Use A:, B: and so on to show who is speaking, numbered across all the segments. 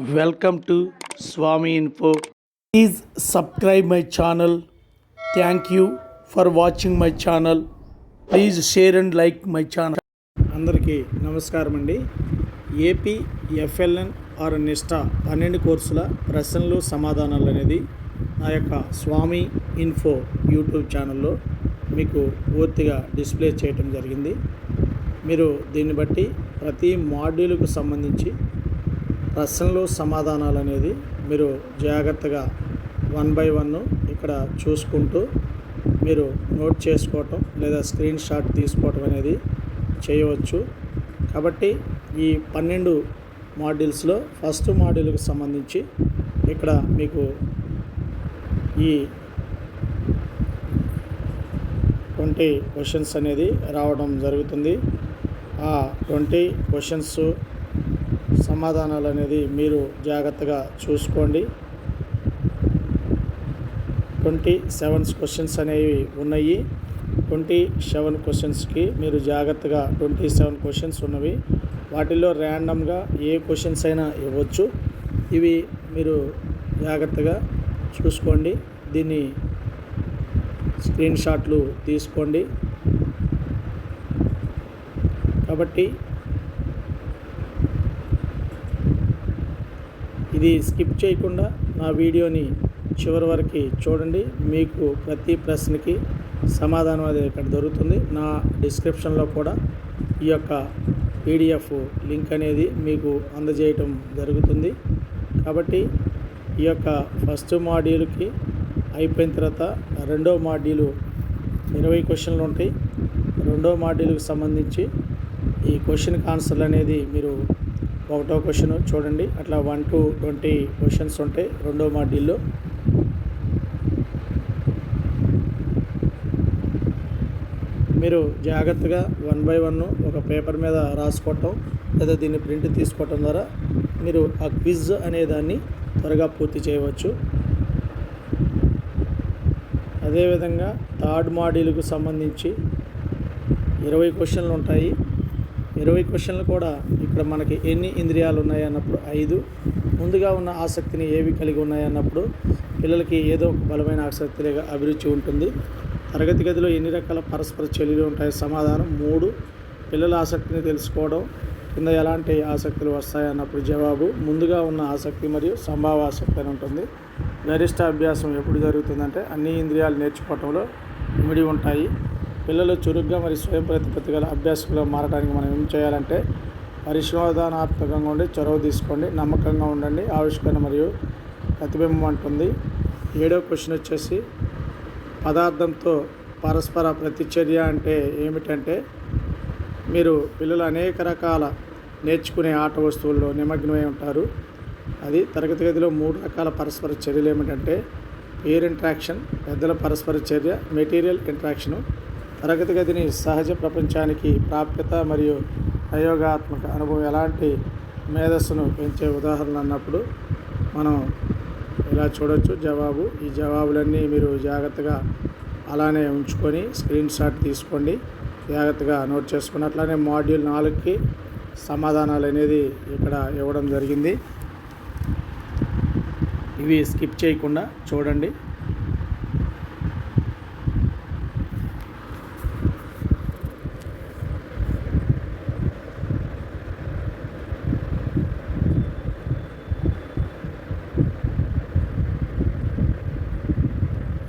A: Welcome to Swami Info. Please subscribe my channel. Thank you for watching my channel. Please share and like my channel. అందరికీ నమస్కారం అండి. AP FLN are Nishtha 12 కోర్సుల ప్రశ్నలు సమాధానాలు అనేది నా యొక్క స్వామి ఇన్ఫో యూట్యూబ్ ఛానల్లో మీకు పూర్తిగా డిస్ప్లే చేయటం జరిగింది. మీరు దీన్ని బట్టి ప్రతి మాడ్యూల్కు సంబంధించి ప్రశ్నలు సమాధానాలు అనేది మీరు జాగ్రత్తగా 1 by 1 ఇక్కడ చూసుకుంటూ మీరు నోట్ చేసుకోవటం లేదా స్క్రీన్ షాట్ తీసుకోవటం అనేది చేయవచ్చు. కాబట్టి ఈ 12 మాడ్యూల్స్లో ఫస్ట్ మాడ్యూల్కి సంబంధించి ఇక్కడ మీకు ఈ 20 క్వశ్చన్స్ అనేది రావడం జరుగుతుంది. ఆ 20 క్వశ్చన్స్ సమాధానాలు అనేది మీరు జాగ్రత్తగా చూసుకోండి. 27 క్వశ్చన్స్ అనేవి ఉన్నాయి. 27 క్వశ్చన్స్కి మీరు జాగ్రత్తగా 27 క్వశ్చన్స్ ఉన్నవి. వాటిల్లో ర్యాండమ్గా ఏ క్వశ్చన్స్ అయినా ఇవ్వచ్చు. ఇవి మీరు జాగ్రత్తగా చూసుకోండి. దీన్ని స్క్రీన్ షాట్లు తీసుకోండి. కాబట్టి ఇది స్కిప్ చేయకుండా నా వీడియోని చివరి వరకు చూడండి. మీకు ప్రతి ప్రశ్నకి సమాధానం అనేది ఇక్కడ దొరుకుతుంది. నా డిస్క్రిప్షన్లో కూడా ఈ యొక్క పీడిఎఫ్ లింక్ అనేది మీకు అందజేయటం జరుగుతుంది. కాబట్టి ఈ యొక్క ఫస్ట్ మాడ్యూల్కి అయిపోయిన తర్వాత రెండో మాడ్యూలు 20 క్వశ్చన్లు ఉంటాయి. రెండో మాడ్యూల్కి సంబంధించి ఈ క్వశ్చన్కి ఆన్సర్లు అనేది మీరు ఒకటో క్వశ్చన్ చూడండి. అట్లా 1 to 20 క్వశ్చన్స్ ఉంటాయి రెండో మాడ్యూల్లో. మీరు జాగ్రత్తగా 1 by 1 ఒక పేపర్ మీద రాసుకోవటం లేదా దీన్ని ప్రింట్ తీసుకోవటం ద్వారా మీరు ఆ క్విజ్ అనే దాన్ని త్వరగా పూర్తి చేయవచ్చు. అదేవిధంగా థర్డ్ మాడ్యూల్కు సంబంధించి 20 క్వశ్చన్లు ఉంటాయి. 20 క్వశ్చన్లు కూడా ఇక్కడ మనకి ఎన్ని ఇంద్రియాలు ఉన్నాయి అన్నప్పుడు 5, ముందుగా ఉన్న ఆసక్తిని ఏవి కలిగి ఉన్నాయి అన్నప్పుడు పిల్లలకి ఏదో ఒక బలమైన ఆసక్తి అభిరుచి ఉంటుంది. తరగతి గదిలో ఎన్ని రకాల పరస్పర చర్యలు ఉంటాయి సమాధానం 3, పిల్లల ఆసక్తిని తెలుసుకోవడం కింద ఎలాంటి ఆసక్తులు వస్తాయి అన్నప్పుడు జవాబు ముందుగా ఉన్న ఆసక్తి మరియు సంభావ ఆసక్తి అని ఉంటుంది. గరిష్ట అభ్యాసం ఎప్పుడు జరుగుతుందంటే అన్ని ఇంద్రియాలు నేర్చుకోవటంలో ఇమిడి ఉంటాయి. పిల్లలు చురుగ్గా మరియు స్వయం ప్రతిపత్తి గల అభ్యాసకులు మారడానికి మనం ఏం చేయాలంటే పరిశోధనాత్మకంగా ఉండి చొరవ తీసుకోండి, నమ్మకంగా ఉండండి, ఆవిష్కరణ మరియు ప్రతిబింబం అంటుంది. 7వ క్వశ్చన్ వచ్చేసి పదార్థంతో పరస్పర ప్రతిచర్య అంటే ఏమిటంటే మీరు పిల్లలు అనేక రకాల నేర్చుకునే ఆట వస్తువుల్లో నిమగ్నమై ఉంటారు. అది తరగతి గదిలో 3 రకాల పరస్పర చర్యలు ఏమిటంటే పేర్ ఇంట్రాక్షన్, పెద్దల పరస్పర చర్య, మెటీరియల్ ఇంట్రాక్షను. తరగతి గదిని సహజ ప్రపంచానికి ప్రాప్యత మరియు ప్రయోగాత్మక అనుభవం ఎలాంటి మేధస్సును పెంచే ఉదాహరణ అన్నప్పుడు మనం ఇలా చూడవచ్చు జవాబు. ఈ జవాబులన్నీ మీరు జాగ్రత్తగా అలానే ఉంచుకొని స్క్రీన్ షాట్ తీసుకోండి, జాగ్రత్తగా నోట్ చేసుకుని. అట్లానే మాడ్యూల్ 4కి సమాధానాలు అనేది ఇక్కడ ఇవ్వడం జరిగింది. ఇవి స్కిప్ చేయకుండా చూడండి.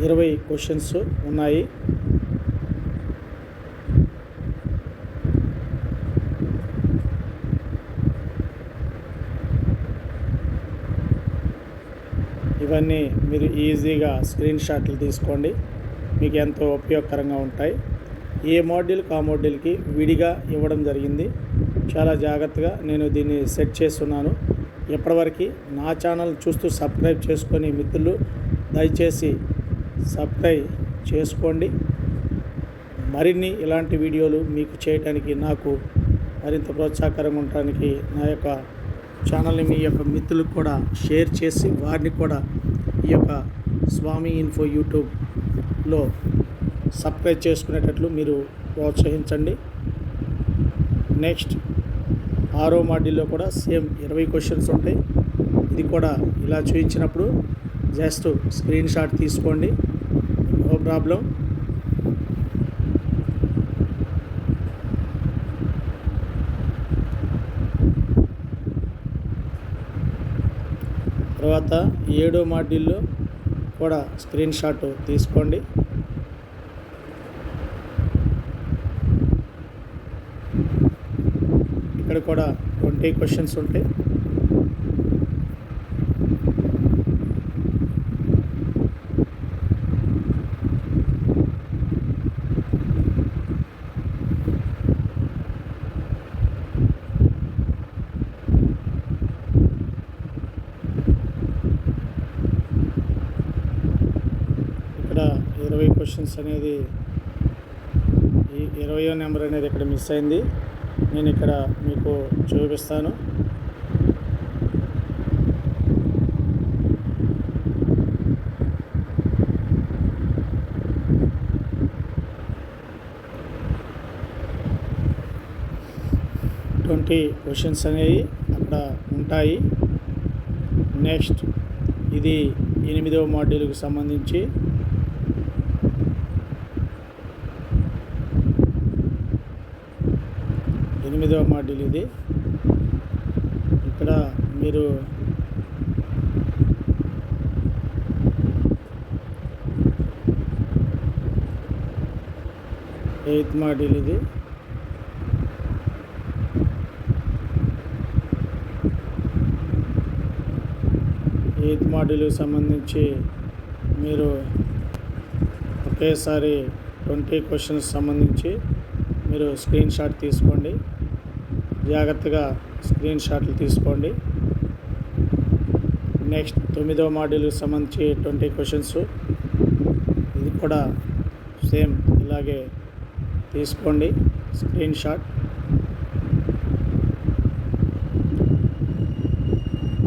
A: ఇరవై క్వశ్చన్స్ ఉన్నాయి. ఇవన్నీ మీరు ఈజీగా స్క్రీన్ షాట్లు తీసుకోండి, మీకు ఎంతో ఉపయోగకరంగా ఉంటాయి. ఏ మాడ్యూల్కి ఆ మాడ్యూల్కి విడిగా ఇవ్వడం జరిగింది. చాలా జాగ్రత్తగా నేను దీన్ని సెట్ చేస్తున్నాను. ఇప్పటివరకు నా ఛానల్ చూస్తూ సబ్స్క్రైబ్ చేసుకొని మిత్రులు దయచేసి సబ్స్క్రైబ్ చేసుకోండి. మరిన్ని ఇలాంటి వీడియోలు మీకు చేయడానికి నాకు మరింత ప్రోత్సాహకరంగా ఉండడానికి నా యొక్క ఛానల్ని మీ యొక్క మిత్రులకు కూడా షేర్ చేసి వారిని కూడా ఈ యొక్క స్వామి ఇన్ఫో యూట్యూబ్లో సబ్స్క్రైబ్ చేసుకునేటట్లు మీరు ప్రోత్సహించండి. నెక్స్ట్ 6వ మాడ్యూల్లో కూడా సేమ్ 20 క్వశ్చన్స్ ఉంటాయి. ఇది కూడా ఇలా చూపించినప్పుడు జస్ట్ స్క్రీన్ షాట్ తీసుకోండి, నో ప్రాబ్లం. తర్వాత 7వ మాడ్యూల్లో కూడా స్క్రీన్ షాట్ తీసుకోండి. ఇక్కడ కూడా 20 క్వశ్చన్స్ ఉంటాయి. ఇక్కడ 20 క్వశ్చన్స్ అనేది, ఈ 20వ నెంబర్ అనేది ఇక్కడ మిస్ అయింది. నేను ఇక్కడ మీకు చూపిస్తాను. క్వశ్చన్స్ అనేవి అక్కడ ఉంటాయి. నెక్స్ట్ ఇది 8వ మాడ్యూల్కి సంబంధించి మాడ్యూల్ ఇది. ఇక్కడ మీరు ఎయిత్ మాడ్యూల్ ఇది. ఎయిత్ మాడ్యూల్కి సంబంధించి మీరు ఒకేసారి 20 క్వశ్చన్స్ సంబంధించి మీరు స్క్రీన్ షాట్ తీసుకోండి, జాగ్రత్తగా స్క్రీన్ షాట్లు తీసుకోండి. నెక్స్ట్ 9వ మాడ్యూల్కి సంబంధించి 20 క్వశ్చన్స్, ఇది కూడా సేమ్ ఇలాగే తీసుకోండి స్క్రీన్ షాట్.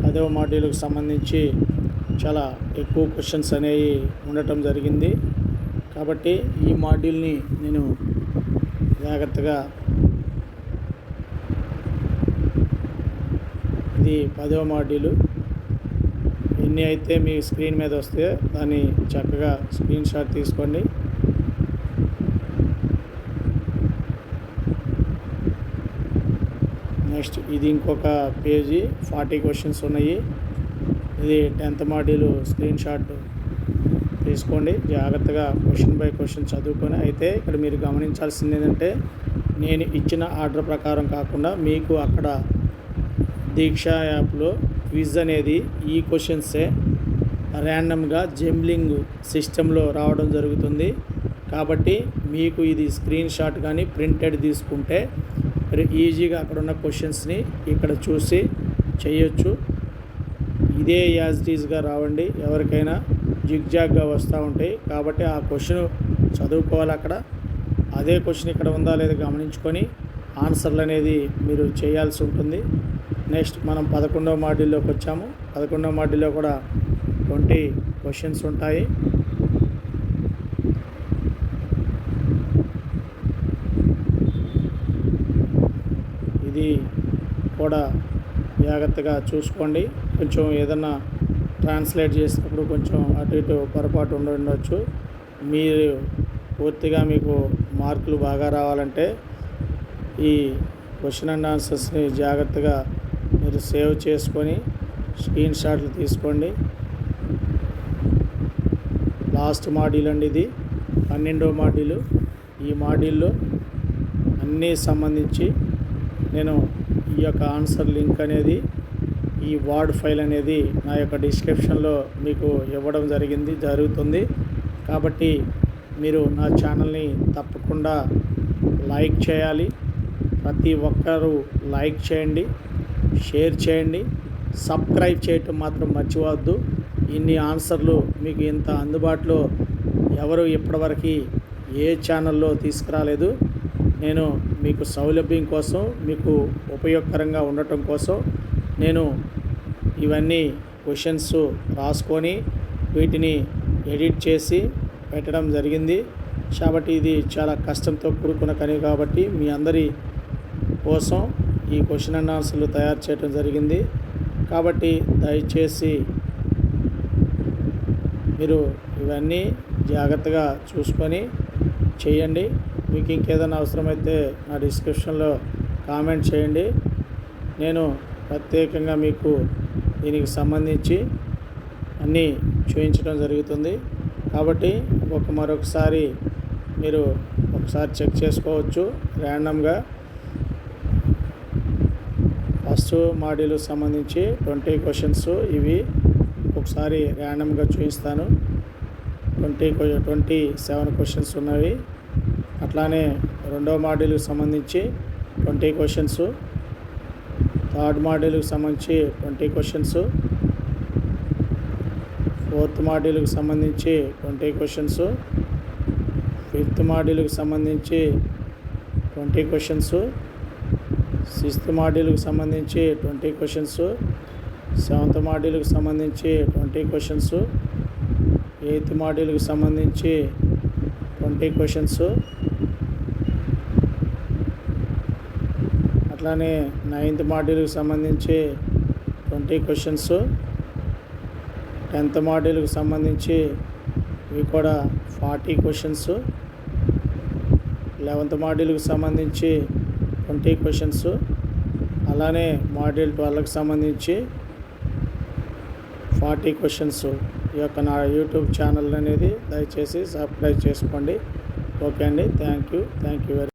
A: 10వ మాడ్యూల్కి సంబంధించి చాలా ఎక్కువ క్వశ్చన్స్ అనేవి ఉండటం జరిగింది కాబట్టి ఈ మాడ్యూల్ని నేను జాగ్రత్తగా, ఇది 10వ మాడ్యూలు, ఎన్ని అయితే మీ స్క్రీన్ మీద వస్తే దాన్ని చక్కగా స్క్రీన్ షాట్ తీసుకోండి. నెక్స్ట్ ఇది ఇంకొక పేజీ, 40 క్వశ్చన్స్ ఉన్నాయి. ఇది 10th మాడ్యూల్ స్క్రీన్ షాట్ తీసుకోండి, జాగ్రత్తగా క్వశ్చన్ బై క్వశ్చన్ చదువుకొని. అయితే ఇక్కడ మీరు గమనించాల్సింది ఏంటంటే, నేను ఇచ్చిన ఆర్డర్ ప్రకారం కాకుండా మీకు అక్కడ దీక్ష యాప్లో క్విజ్ అనేది ఈ క్వశ్చన్సే ర్యాండమ్గా జంబ్లింగ్ సిస్టంలో రావడం జరుగుతుంది. కాబట్టి మీకు ఇది స్క్రీన్ షాట్ కానీ ప్రింటెడ్ తీసుకుంటే మీరు ఈజీగా అక్కడ ఉన్న క్వశ్చన్స్ని ఇక్కడ చూసి చేయొచ్చు. ఇదే యాజ్ ఇట్ ఈజ్గా రావండి, ఎవరికైనా జిగ్జాగ్గా వస్తూ ఉంటాయి. కాబట్టి ఆ క్వశ్చన్ చదువుకోవాలి, అక్కడ అదే క్వశ్చన్ ఇక్కడ ఉందా లేదా గమనించుకొని ఆన్సర్లు అనేది మీరు చేయాల్సి ఉంటుంది. నెక్స్ట్ మనం 11వ మాడ్యూల్లోకి వచ్చాము. 11వ మాడ్యూల్లో కూడా 20 క్వశ్చన్స్ ఉంటాయి. ఇది కూడా జాగ్రత్తగా చూసుకోండి. కొంచెం ఏదన్నా ట్రాన్స్లేట్ చేసినప్పుడు కొంచెం అటు ఇటు పొరపాటు ఉండొచ్చు. మీరు పూర్తిగా మీకు మార్కులు బాగా రావాలంటే ఈ క్వశ్చన్ అండ్ ఆన్సర్స్ని జాగ్రత్తగా మీరు సేవ్ చేసుకొని స్క్రీన్ షాట్లు తీసుకోండి. లాస్ట్ మాడ్యూల్ అండి ఇది, 12వ మాడ్యూలు. ఈ మాడ్యూల్లో అన్నీ సంబంధించి నేను ఈ యొక్క ఆన్సర్ లింక్ అనేది, ఈ వర్డ్ ఫైల్ అనేది నా యొక్క డిస్క్రిప్షన్లో మీకు ఇవ్వడం జరుగుతుంది. కాబట్టి మీరు నా ఛానల్ని తప్పకుండా లైక్ చేయాలి. ప్రతి ఒక్కరూ లైక్ చేయండి, షేర్ చేయండి, సబ్స్క్రైబ్ చేయటం మాత్రం మర్చిపోవద్దు. ఇన్ని ఆన్సర్లు మీకు ఇంత అందుబాటులో ఎవరు ఇప్పటివరకు ఏ ఛానల్లో తీసుకురాలేదు. నేను మీకు సౌలభ్యం కోసం, మీకు ఉపయోగకరంగా ఉండటం కోసం నేను ఇవన్నీ క్వశ్చన్స్ రాసుకొని వీటిని ఎడిట్ చేసి పెట్టడం జరిగింది. కాబట్టి ఇది చాలా కష్టంతో కూడుకున్న పని. కాబట్టి మీ అందరి కోసం ఈ క్వశ్చన్ అండ్ ఆన్సర్లు తయారు చేయడం జరిగింది. కాబట్టి దయచేసి మీరు ఇవన్నీ జాగ్రత్తగా చూసుకొని చేయండి. మీకు ఇంకేదైనా అవసరమైతే నా డిస్క్రిప్షన్లో కామెంట్ చేయండి. నేను ప్రత్యేకంగా మీకు దీనికి సంబంధించి అన్నీ చూపించడం జరుగుతుంది. కాబట్టి మరొకసారి మీరు ఒకసారి చెక్ చేసుకోవచ్చు. ర్యాండమ్గా ఫస్ట్ మాడ్యూల్కి సంబంధించి 20 క్వశ్చన్స్ ఇవి ఒకసారి ర్యాండమ్గా చూపిస్తాను. 27 క్వశ్చన్స్ ఉన్నవి. అట్లానే రెండవ మాడ్యూల్కి సంబంధించి 20 క్వశ్చన్స్, థర్డ్ మాడ్యూల్కి సంబంధించి 20 క్వశ్చన్స్, ఫోర్త్ మాడ్యూల్కి సంబంధించి 20 క్వశ్చన్స్, ఫిఫ్త్ మాడ్యూల్కి సంబంధించి 20 క్వశ్చన్స్, సిక్స్త్ మాడ్యూల్కి సంబంధించి 20 క్వశ్చన్స్, సెవెంత్ మాడ్యూల్కి సంబంధించి 20 క్వశ్చన్స్, ఎయిత్ మాడ్యూల్కి సంబంధించి 20 క్వశ్చన్స్, అట్లానే నైన్త్ మాడ్యూల్కి సంబంధించి 20 క్వశ్చన్స్, 10th మాడ్యూల్కి సంబంధించి ఇవి కూడా 40 క్వశ్చన్స్, 11th మాడ్యూల్కి సంబంధించి 20 క్వశ్చన్స్, అలానే మాడ్యూల్ 12కి సంబంధించి 40 క్వశ్చన్స్. ఈ యొక్క నా యూట్యూబ్ ఛానల్ అనేది దయచేసి సబ్స్క్రైబ్ చేసుకోండి. ఓకే అండి, థ్యాంక్ యూ వెరీ